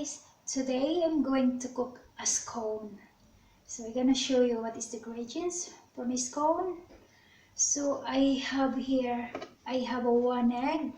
guys, today I'm going to cook a scone. So I'm gonna show you what is the ingredients for my scone. So I have a 1 egg,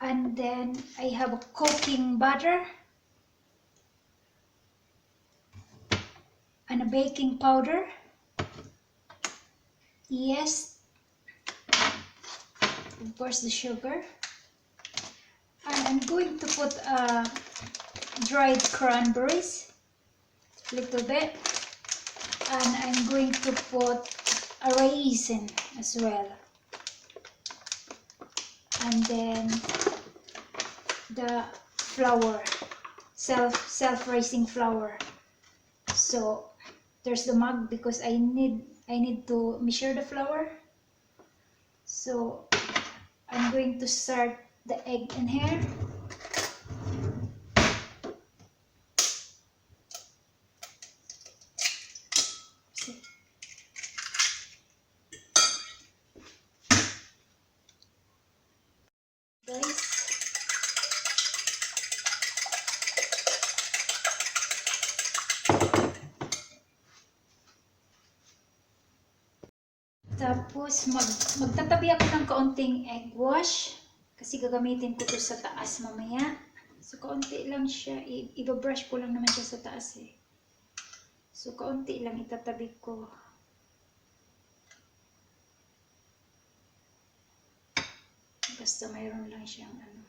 and then I have a cooking butter and a baking powder, yeast, of course the sugar, and I'm going to put dried cranberries, a little bit, and I'm going to put a raisin as well, and then the flour, self-raising flour. So there's the mug because I need to measure the flour. So I'm going to start the egg in here. Guys, tapos magtatabi ako ng kaunting egg wash kasi gagamitin ko to sa taas mamaya. So kaunti lang siya, i-brush ko lang naman siya sa taas eh. So kaunti lang itatabi ko. Basta mayroon lang siyang ano.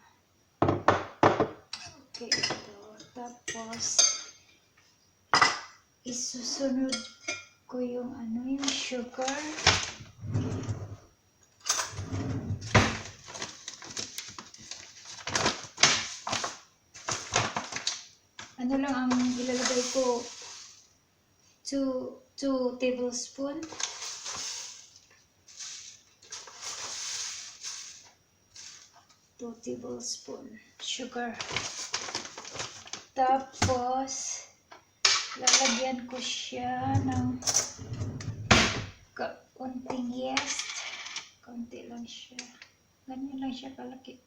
Okay, ito. Tapos isusunod ko yung yung sugar. Ano lang ang ilalagay ko? 2 tablespoon. Sugar. Tapos lalagyan ko siya ng konting yeast. Konti lang siya. Ganyan lang siya kalaki.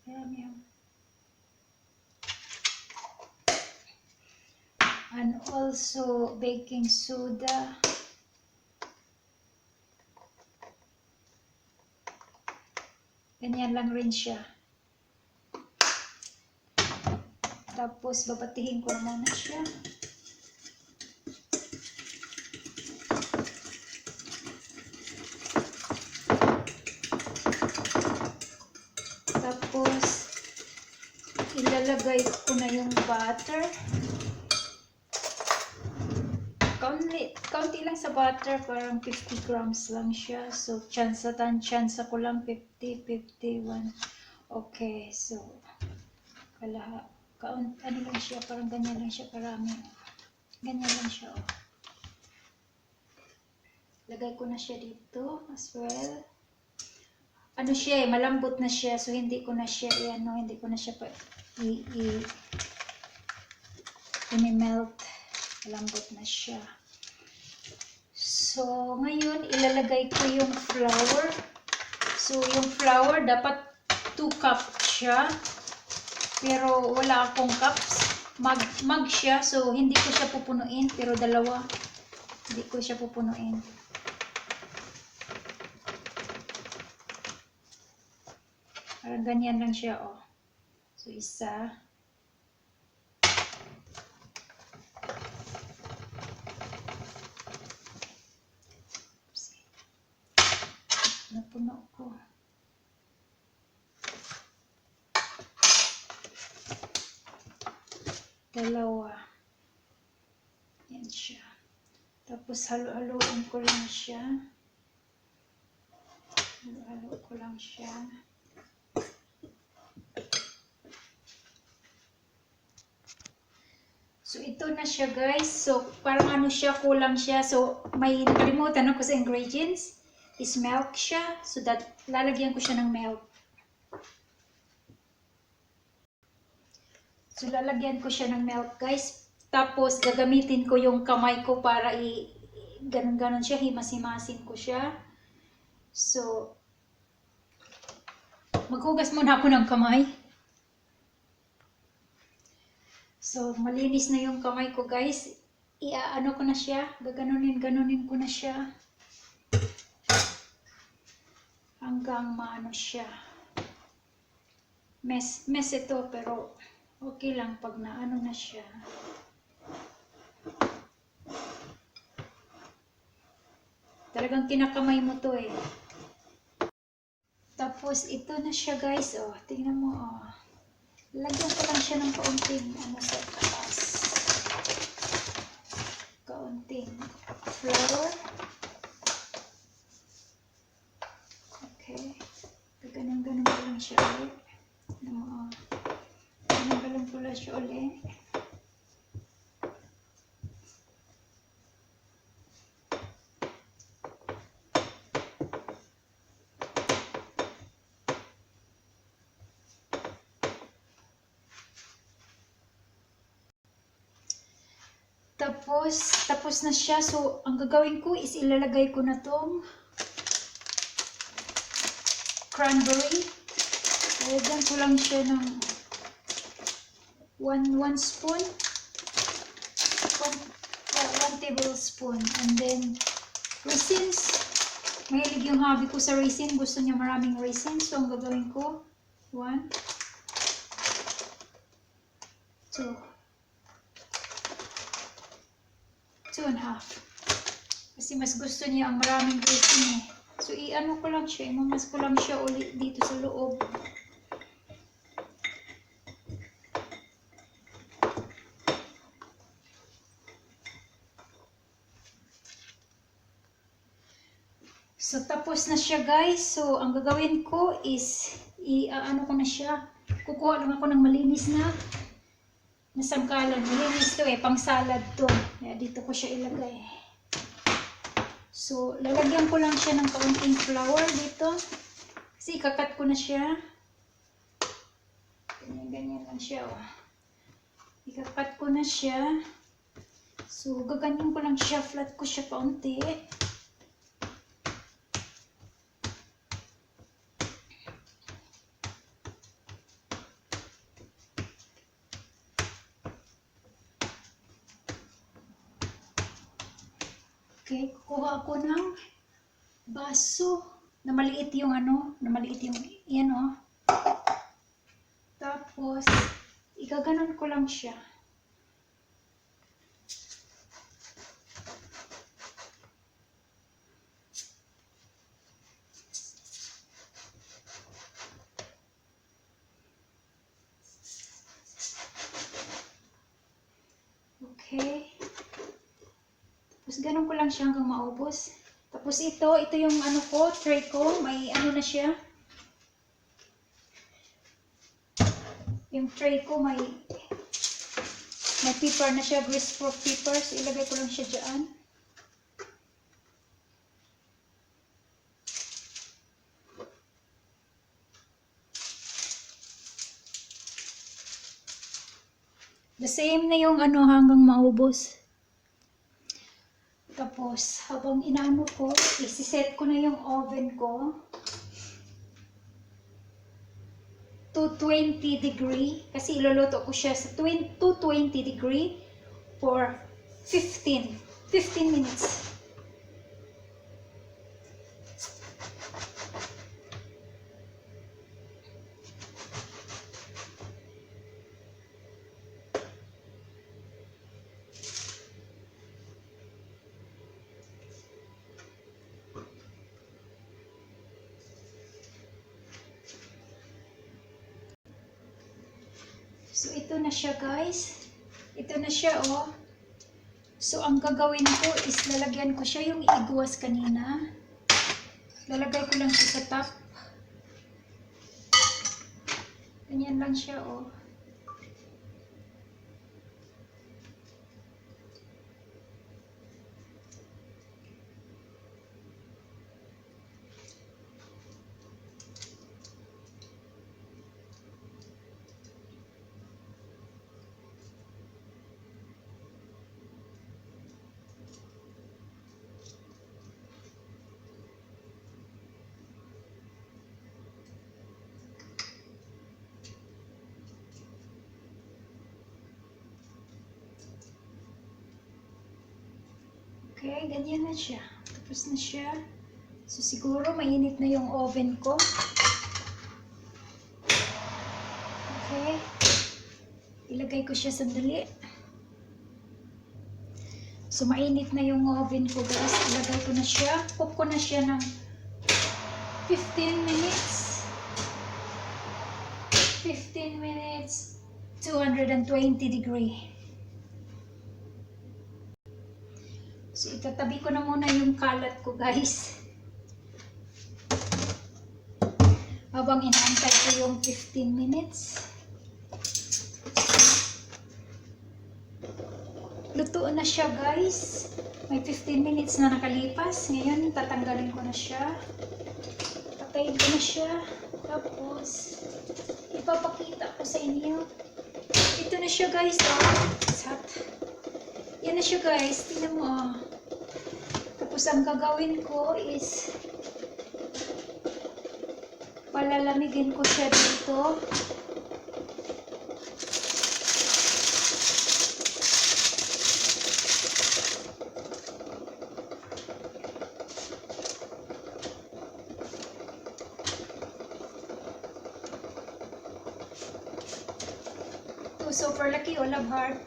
And also baking soda. Ganyan lang rin siya. Tapos babatihin ko muna siya. Tapos ilalagay ko na yung butter. Kaunti lang sa butter, parang 50 grams lang siya. So tsansa ko lang 51. Okay, so ano lang siya, parang ganyan lang siya karami. Ganyan lang siya, oh. Lagay ko na siya dito as well. Ano siya, malambot na siya, so hindi ko na siya i-melt. Malambot na siya. So ngayon ilalagay ko yung flour. So yung flour dapat 2 cups siya. Pero wala akong cups. Mag siya, so hindi ko siya pupunuin. Pero dalawa, hindi ko siya pupunuin. Parang ganyan lang siya, oh. So isa. Napuno ko. Dalawa. Yan siya. Tapos halo-haloin ko lang siya. Halo-halo ko lang siya. So ito na siya, guys. So parang ano siya, kulang siya. So may nakalimutan ako sa ingredients. Is milk siya. So that lalagyan ko siya ng milk. So, lalagyan ko siya ng milk, guys. Tapos, gagamitin ko yung kamay ko para ganon-ganon siya. Himas-himasin ko siya. So, maghugas muna ako ng kamay. So, malinis na yung kamay ko, guys. Iaano ko na siya. Gaganunin ko na siya. Hanggang maano siya. Mess ito, pero okay lang pag naano na siya. Talagang kinakamay mo to eh. Tapos, ito na siya, guys. Oh, tingnan mo, oh. Lagyan ko lang siya ng kaunting ano sa taas. Kaunting flour. Okay. Ganun ko lang siya ulit. Ganun ko lang siya ulit. Tapos na siya. So, ang gagawin ko is ilalagay ko na tong cranberry. Lagyan ko lang siya ng 1 spoon. 1 tablespoon. And then, raisins. Mahilig yung hubby ko sa raisin. Gusto niya maraming raisins. So, ang gagawin ko, 1, 2, 2.5. Kasi mas gusto niya ang maraming raisin eh. So, i-ano ko lang siya. Imamas ko lang siya ulit dito sa loob. So, tapos na siya, guys. So, ang gagawin ko is, i-ano ko na siya. Kukuha lang ako ng malinis na sangkalan. Malinis to eh, pang salad to. Kaya dito ko siya ilagay. So, lalagyan ko lang siya ng kaunting flour dito. Kasi ikakat ko na siya. Ganyan lang siya, oh. Ikakat ko na siya. So, gaganyan ko lang siya. Flat ko siya kaunti. Okay, kukuha ako ng baso na maliit yung yan oh. Tapos, igaganon ko lang siya. Okay. Tapos ganun ko lang siya hanggang maubos. Tapos ito yung ano ko, tray ko, may ano na siya. Yung tray ko may paper na siya, greaseproof paper. So ilagay ko lang siya dyan. The same na yung ano hanggang maubos. Tapos, habang inaano ko, isi-set ko na yung oven ko. 220 degree. Kasi iluluto ko siya sa 220 degree for 15 minutes. So, ito na siya, guys. Ito na siya, oh. So, ang gagawin ko is lalagyan ko siya yung igwas kanina. Lalagay ko lang siya sa top. Ganyan lang siya, oh. Okay, ganyan na siya. Tapos na siya. So, siguro mainit na yung oven ko. Okay. Ilagay ko siya sandali. So, mainit na yung oven ko, guys. Ilagay ko na siya. Cook ko na siya ng 15 minutes. 15 minutes, 220 degree. So, itatabi ko na muna yung kalat ko, guys. Habang inaantay ko yung 15 minutes. Luto na siya, guys. May 15 minutes na nakalipas. Ngayon, tatanggalin ko na siya. Patayin ko na siya. Tapos, ipapakita ko sa inyo. Ito na siya, guys. Sat. Yan na siya, guys. Tingnan mo. Tapos, ang gagawin ko is palalamigin ko siya dito. Super lucky, all of heart.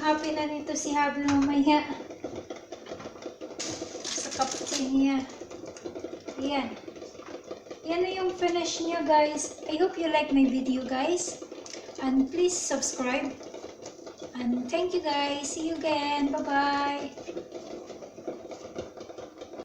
Happy na nito si Habi mamaya. Sa kapatid niya. Ayan. Yan na yung finish niya, guys. I hope you like my video, guys. And please subscribe. And thank you, guys. See you again. Bye-bye.